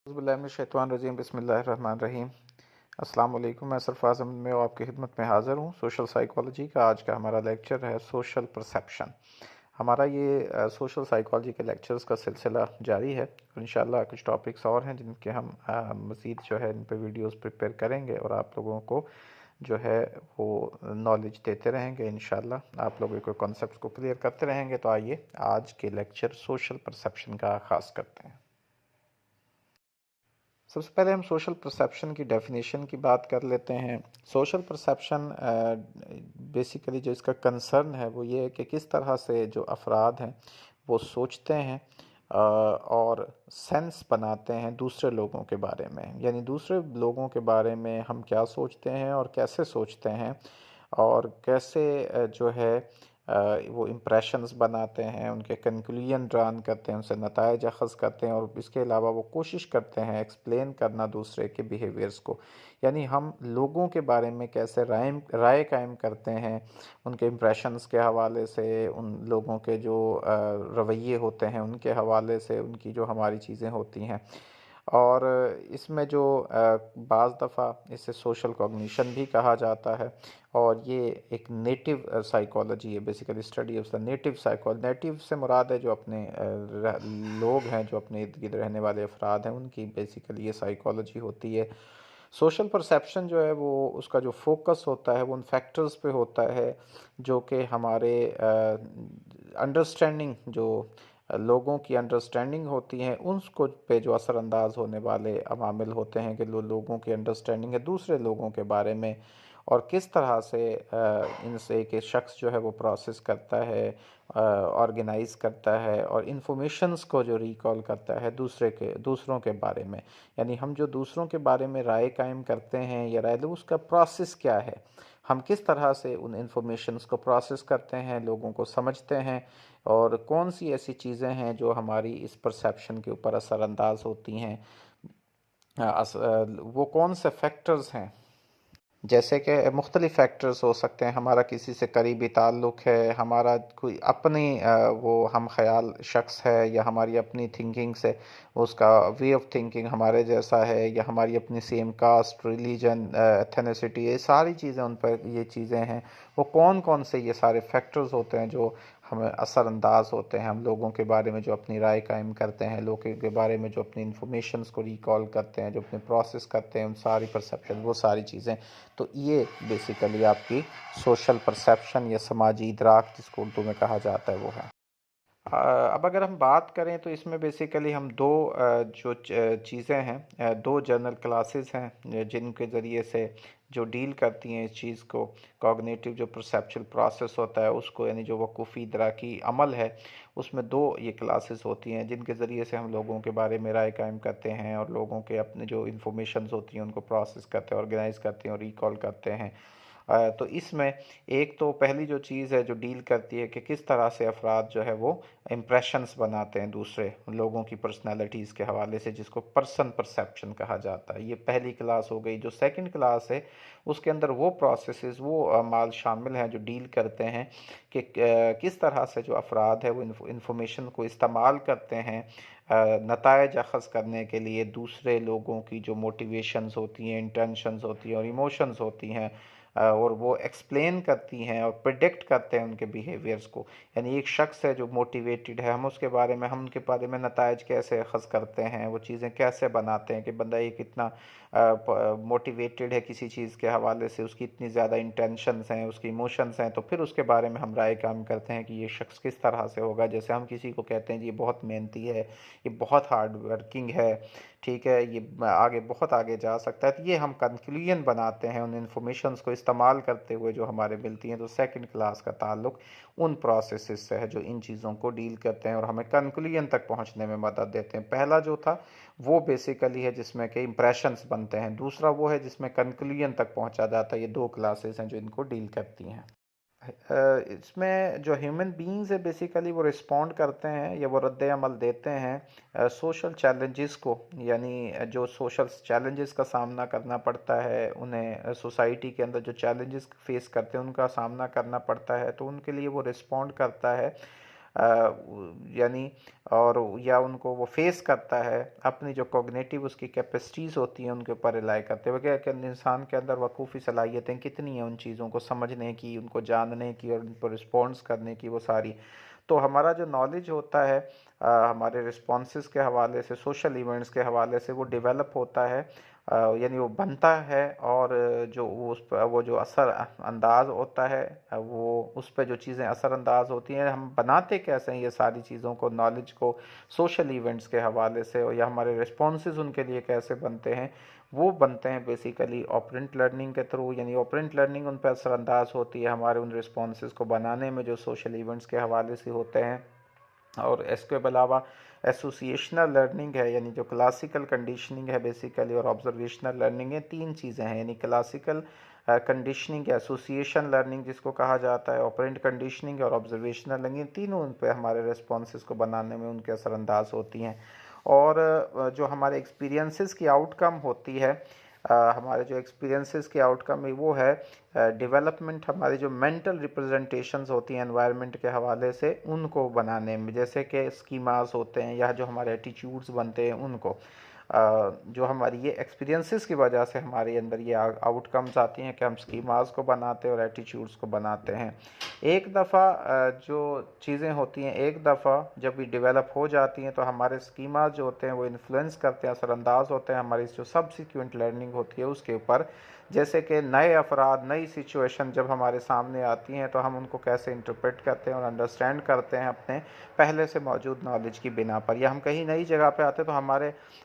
बिस्मिल्लाहिर्रहमानिर्रहीम बिस्मिल्लाहिर्रहमानिर्रहीम। अस्सलाम वालेकुम। मैं सरफराज अहमद में आपकी खिदमत में हाज़िर हूँ। सोशल साइकोलॉजी का आज का हमारा लेक्चर है सोशल परसेप्शन। हमारा ये सोशल साइकोलॉजी के लेक्चर्स का सिलसिला जारी है और इंशाल्लाह कुछ टॉपिक्स और हैं जिनके हम मज़ीद जो है इन पे वीडियोस प्रिपेयर करेंगे और आप लोगों को जो है वो नॉलेज देते रहेंगे। इंशाल्लाह आप लोगों को कॉन्सेप्ट्स को क्लियर करते रहेंगे। तो आइए आज के लेक्चर सोशल परसेप्शन का आगाज़ करते हैं। सबसे पहले हम सोशल परसेप्शन की डेफिनेशन की बात कर लेते हैं। सोशल परसेप्शन बेसिकली जो इसका कंसर्न है वो ये है कि किस तरह से जो अफराद हैं वो सोचते हैं और सेंस बनाते हैं दूसरे लोगों के बारे में। यानी दूसरे लोगों के बारे में हम क्या सोचते हैं और कैसे सोचते हैं और कैसे जो है वो इम्प्रेशंस बनाते हैं, उनके कंक्लूजन ड्रान करते हैं, उनसे नताइज अख़ज़ करते हैं और इसके अलावा वो कोशिश करते हैं एक्सप्लेन करना दूसरे के बिहेवियर्स को। यानी हम लोगों के बारे में कैसे राय कायम करते हैं, उनके इम्प्रेशंस के हवाले से, उन लोगों के जो रवैये होते हैं उनके हवाले से, उनकी जो हमारी चीज़ें होती हैं। और इसमें जो बाज़ दफ़ा इसे सोशल कॉग्निशन भी कहा जाता है और ये एक नेटिव साइकोलॉजी है। Basically study of the native native से मुराद है जो अपने लोग हैं, जो अपने इर्द गिर्द रहने वाले अफराद हैं, उनकी बेसिकली ये साइकोलॉजी होती है। सोशल परसेप्शन जो है वो उसका जो फोकस होता है वो उन फैक्टर्स पे होता है जो कि हमारे अंडरस्टैंडिंग जो लोगों की अंडरस्टैंडिंग होती हैं उसको पे जो असरअंदाज होने वाले अवामिल होते हैं कि लोगों की अंडरस्टैंडिंग है दूसरे लोगों के बारे में और किस तरह से इनसे एक शख्स जो है वो प्रोसेस करता है, ऑर्गेनाइज करता है और इन्फॉर्मेशंस को जो रिकॉल करता है दूसरों के बारे में। यानी हम जो दूसरों के बारे में राय कायम करते हैं या राय लो उसका प्रोसेस क्या है, हम किस तरह से उन इन्फॉर्मेशंस को प्रोसेस करते हैं, लोगों को समझते हैं और कौन सी ऐसी चीज़ें हैं जो हमारी इस परसेप्शन के ऊपर असरअंदाज होती हैं। वो कौन से फैक्टर्स हैं, जैसे कि मुख्तलिफ़ फैक्टर्स हो सकते हैं। हमारा किसी से करीबी ताल्लुक़ है, हमारा कोई अपनी वो हम ख़याल शख्स है या हमारी अपनी थिंकिंग से उसका वे ऑफ थिंकिंग हमारे जैसा है या हमारी अपनी सेम कास्ट, रिलीजन, एथनिसिटी, ये सारी चीज़ें उन पर ये चीज़ें हैं। वो कौन कौन से ये सारे फैक्टर्स होते हैं जो हमें असरअंदाज होते हैं, हम लोगों के बारे में जो अपनी राय कायम करते हैं, लोगों के बारे में जो अपनी इन्फॉर्मेशंस को रिकॉल करते हैं, जो अपने प्रोसेस करते हैं, उन सारी परसेप्शन वो सारी चीज़ें। तो ये बेसिकली आपकी सोशल परसेप्शन या समाजी इदराक जिसको उर्दू में कहा जाता है वो है। अब अगर हम बात करें तो इसमें बेसिकली हम दो जो चीज़ें हैं, दो जनरल क्लासेस हैं जिनके ज़रिए से जो डील करती हैं इस चीज़ को, कॉग्निटिव जो परसेप्चुअल प्रोसेस होता है उसको, यानी जो वकूफ़ी इदराकी अमल है उसमें दो ये क्लासेस होती हैं जिनके ज़रिए से हम लोगों के बारे में राय कायम करते हैं और लोगों के अपने जो इन्फॉर्मेशंस होती हैं उनको प्रोसेस करते हैं, ऑर्गेनाइज करते हैं और रिकॉल करते हैं। तो इसमें एक तो पहली जो चीज़ है जो डील करती है कि किस तरह से अफराद जो है वो इम्प्रेशंस बनाते हैं दूसरे लोगों की पर्सनालिटीज़ के हवाले से, जिसको पर्सन परसेप्शन कहा जाता है। ये पहली क्लास हो गई। जो सेकंड क्लास है उसके अंदर वो प्रोसेसेस, वो अमाल शामिल हैं जो डील करते हैं कि किस तरह से जो अफराद है वो इंफॉर्मेशन को इस्तेमाल करते हैं नताइज अख़ज़ करने के लिए, दूसरे लोगों की जो मोटिवेशंस होती हैं, इंटेंशंस होती हैं और इमोशंस होती हैं और वो एक्सप्लेन करती हैं और प्रिडिक्ट करते हैं उनके बिहेवियर्स को। यानी एक शख्स है जो मोटिवेटेड है, हम उनके बारे में नताइज कैसे अख़ज़ करते हैं, वो चीज़ें कैसे बनाते हैं कि बंदा ये कितना मोटिवेटेड है किसी चीज़ के हवाले से, उसकी इतनी ज़्यादा इंटेंशंस हैं, उसकी इमोशंस हैं, तो फिर उसके बारे में हम राय काम करते हैं कि ये शख्स किस तरह से होगा। जैसे हम किसी को कहते हैं जी ये बहुत मेहनती है, ये बहुत हार्ड वर्किंग है, ठीक है, ये आगे बहुत आगे जा सकता है। तो ये हम कंक्लूजन बनाते हैं उन इन्फॉर्मेशंस को इस्तेमाल करते हुए जो हमारे मिलती हैं। तो सेकंड क्लास का ताल्लुक उन प्रोसेसेस से है जो इन चीज़ों को डील करते हैं और हमें कंक्लूजन तक पहुंचने में मदद देते हैं। पहला जो था वो बेसिकली है जिसमें कि इंप्रेशंस बनते हैं, दूसरा वो है जिसमें कंक्लूजन तक पहुंचा जाता है। ये दो क्लासेस हैं जो इनको डील करती हैं। इसमें जो ह्यूमन बीइंग्स है बेसिकली वो रिस्पॉन्ड करते हैं या वो रद्द अमल देते हैं सोशल चैलेंजेस को। यानी जो सोशल चैलेंजेस का सामना करना पड़ता है उन्हें, सोसाइटी के अंदर जो चैलेंजेस फेस करते हैं उनका सामना करना पड़ता है, तो उनके लिए वो रिस्पॉन्ड करता है यानी और या उनको वो फेस करता है, अपनी जो कॉग्निटिव उसकी कैपेसिटीज़ होती हैं उनके ऊपर रिलाई करते हुए कि इंसान के अंदर वकूफ़ी सलाहियतें कितनी हैं उन चीज़ों को समझने की, उनको जानने की और उन पर रिस्पॉन्स करने की, वो सारी। तो हमारा जो नॉलेज होता है हमारे रिस्पॉन्सेस के हवाले से, सोशल इवेंट्स के हवाले से, वो डेवलप होता है, यानी वो बनता है। और जो वो उस पर वो जो असर अंदाज होता है, वो उस पर जो चीज़ें असर अंदाज होती हैं, हम बनाते कैसे हैं ये सारी चीज़ों को, नॉलेज को, सोशल इवेंट्स के हवाले से, और या हमारे रिस्पॉन्सेज उनके लिए कैसे बनते हैं, वो बनते हैं बेसिकली ऑपरेंट लर्निंग के थ्रू। यानी ऑपरेंट लर्निंग उन पर असरअंदाज होती है हमारे उन रिस्पॉन्सेज को बनाने में जो सोशल इवेंट्स के हवाले से होते हैं। और इसके अलावा एसोसिएशनल लर्निंग है, यानी जो क्लासिकल कंडीशनिंग है बेसिकली, और ऑब्जर्वेशनल लर्निंग है। तीन चीज़ें हैं, यानी क्लासिकल कंडीशनिंग, एसोसिएशन लर्निंग जिसको कहा जाता है, ऑपरेंट कंडीशनिंग और ऑब्जर्वेशनल लर्निंग, तीनों उन पे हमारे रिस्पॉन्सेज को बनाने में उनके असरअंदाज होती हैं। और जो हमारे एक्सपीरियंसेस की आउटकम होती है, हमारे जो एक्सपीरियंसेस की आउटकम है वो है डेवलपमेंट, हमारी जो मेंटल रिप्रेजेंटेशंस होती हैं एनवायरनमेंट के हवाले से, उनको बनाने में, जैसे कि स्कीमास होते हैं या जो हमारे एटीट्यूड्स बनते हैं उनको, जो हमारी ये एक्सपीरियंसेस की वजह से हमारे अंदर ये आउटकम्स आती हैं कि हम स्कीमास को बनाते हैं और एटीट्यूड्स को बनाते हैं। एक दफ़ा जो चीज़ें होती हैं, एक दफ़ा जब भी डेवलप हो जाती हैं तो हमारे स्कीमास जो होते हैं वो इन्फ्लुएंस करते हैं, असरअंदाज होते हैं हमारी जो सब्सिक्वेंट लर्निंग होती है उसके ऊपर। जैसे कि नए अफराद, नई सिचुएशन जब हमारे सामने आती हैं तो हम उनको कैसे इंटरप्रेट करते हैं और अंडरस्टैंड करते हैं अपने पहले से मौजूद नॉलेज की बिना पर, या हम कहीं नई जगह पे आते हैं तो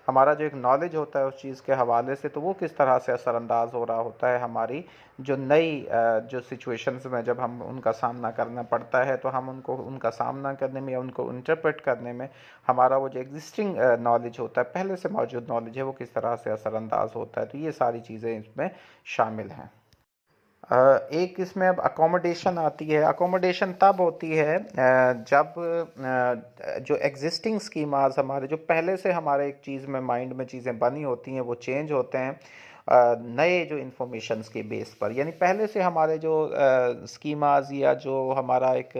हमारा जो एक नॉलेज होता है उस चीज़ के हवाले से, तो वो किस तरह से असरअंदाज हो रहा होता है हमारी जो नई जो सिचुएशंस में जब हम उनका सामना करना पड़ता है, तो हम उनको उनका सामना करने में या उनको इंटरप्रेट करने में हमारा वो जो एग्जिस्टिंग नॉलेज होता है, पहले से मौजूद नॉलेज है, वो किस तरह से असरअंदाज होता है। तो ये सारी चीज़ें इसमें शामिल हैं। एक इसमें अब अकोमोडेशन आती है। अकोमोडेशन तब होती है जब जो एग्जिस्टिंग स्कीमाज हमारे जो पहले से हमारे एक चीज़ में माइंड में चीज़ें बनी होती हैं वो चेंज होते हैं नए जो इंफॉर्मेशंस के बेस पर। यानी पहले से हमारे जो स्कीमाज या जो हमारा एक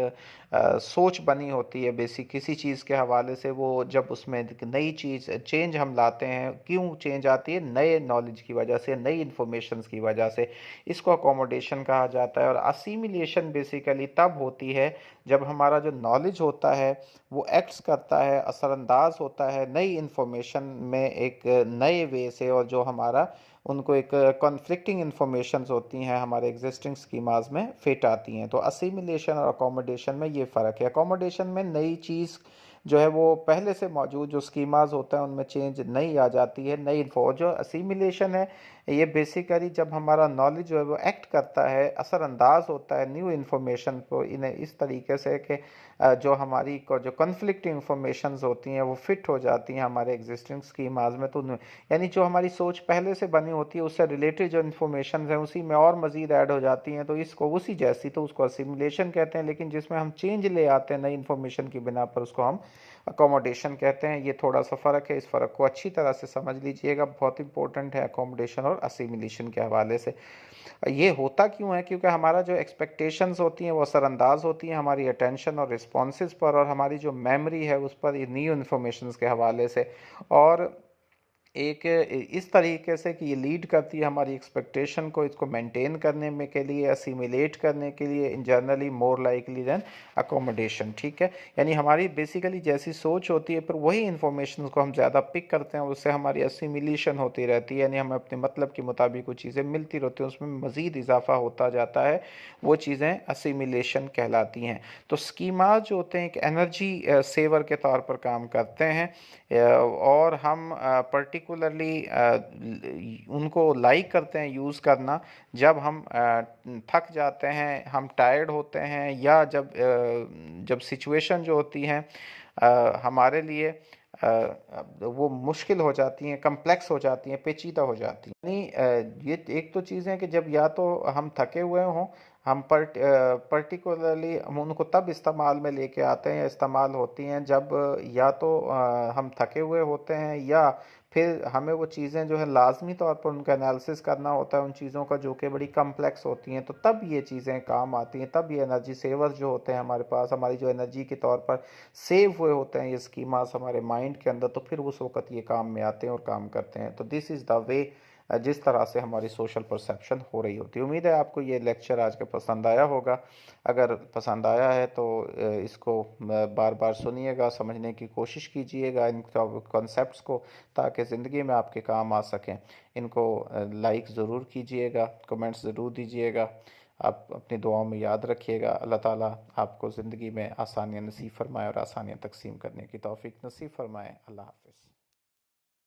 सोच बनी होती है बेसिक किसी चीज़ के हवाले से, वो जब उसमें एक नई चीज़ चेंज हम लाते हैं, क्यों चेंज आती है? नए नॉलेज की वजह से, नई इंफॉर्मेशंस की वजह से। इसको अकोमोडेशन कहा जाता है। और असिमिलेशन बेसिकली तब होती है जब हमारा जो नॉलेज होता है वो एक्ट्स करता है, असरअंदाज होता है नई इंफॉर्मेशन में एक नए वे से, और जो हमारा उनको एक कॉन्फ्लिक्टिंग इंफॉर्मेशंस होती हैं हमारे एग्जिस्टिंग स्कीमाज में फिट आती हैं। तो असिमिलेशन और अकोमोडेशन में ये फ़र्क है। अकोमोडेशन में नई चीज़ जो है वो पहले से मौजूद जो स्कीमाज होता है उनमें चेंज नई आ जाती है, नई इन्फो। जो असिमिलेशन है ये बेसिकली जब हमारा नॉलेज जो है वो एक्ट करता है, असरअंदाज होता है न्यू इन्फॉर्मेशन को, इन्हें इस तरीके से कि जो हमारी जो कॉन्फ्लिक्ट इंफॉर्मेशंस होती हैं वो फिट हो जाती हैं हमारे एग्जिस्टिंग स्कीमाज में। तो यानी जो हमारी सोच पहले से बनी होती है उससे रिलेटेड जो इन्फॉर्मेशन है उसी में और मज़ीद ऐड हो जाती हैं, तो इसको उसी जैसी, तो उसको असिमिलेशन कहते हैं। लेकिन जिसमें हम चेंज ले आते हैं नई इन्फॉर्मेशन की बिना पर, उसको हम अकोमोडेशन कहते हैं। ये थोड़ा सा फ़र्क है, इस फ़र्क को अच्छी तरह से समझ लीजिएगा, बहुत इंपॉर्टेंट है अकोमोडेशन और असिमिलेशन के हवाले से। ये होता क्यों है? क्योंकि हमारा जो एक्सपेक्टेशंस होती हैं वो असरअंदाज होती हैं हमारी अटेंशन और रिस्पॉन्सेज पर, और हमारी जो मेमोरी है उस पर, ये न्यू इन्फॉर्मेशन के हवाले से। और एक इस तरीके से कि ये लीड करती है हमारी एक्सपेक्टेशन को, इसको मेंटेन करने में के लिए, असिमिलेट करने के लिए, in generally more likely than accommodation. ठीक है, यानी हमारी बेसिकली जैसी सोच होती है पर वही इंफॉर्मेशन को हम ज़्यादा पिक करते हैं, उससे हमारी असिमिलेशन होती रहती है, यानी हमें अपने मतलब के मुताबिक वो चीज़ें मिलती रहती हैं, उसमें मज़ीद इजाफा होता जाता है, वो चीज़ें असिमिलेशन कहलाती हैं। तो स्कीमा जो होते हैं एक एनर्जी सेवर के तौर पर काम करते हैं, और हम पर्टिकुलरली उनको लाइक करते हैं यूज़ करना जब हम थक जाते हैं, हम टायर्ड होते हैं, या जब सिचुएशन जो होती हैं हमारे लिए वो मुश्किल हो जाती हैं, कम्प्लेक्स हो जाती हैं, पेचीदा हो जाती हैं। यानी ये एक तो चीज़ है कि जब या तो हम थके हुए हों, हम पर्टिकुलरली हम उनको तब इस्तेमाल में लेके आते हैं या इस्तेमाल होती हैं जब या तो हम थके हुए होते हैं, या फिर हमें वो चीज़ें जो है लाज़मी तौर पर उनका एनालिसिस करना होता है उन चीज़ों का जो कि बड़ी कम्प्लेक्स होती हैं, तो तब ये चीज़ें काम आती हैं, तब ये एनर्जी सेवर्स जो होते हैं हमारे पास, हमारी जो एनर्जी के तौर पर सेव हुए होते हैं ये स्कीमास हमारे माइंड के अंदर, तो फिर उस वक़्त ये काम में आते हैं और काम करते हैं। तो दिस इज़ द वे जिस तरह से हमारी सोशल परसेप्शन हो रही होती है। उम्मीद है आपको ये लेक्चर आज का पसंद आया होगा। अगर पसंद आया है तो इसको बार-बार सुनिएगा, समझने की कोशिश कीजिएगा इन कॉन्सेप्ट्स को, ताकि ज़िंदगी में आपके काम आ सकें। इनको लाइक ज़रूर कीजिएगा, कमेंट्स ज़रूर दीजिएगा। आप अपनी दुआओं में याद रखिएगा। अल्लाह ताला आपको ज़िंदगी में आसानियाँ नसीब फ़रमाए और आसानियाँ तक़सीम करने की तौफ़ीक नसीब फ़रमाए। अल्लाह हाफ़िज़।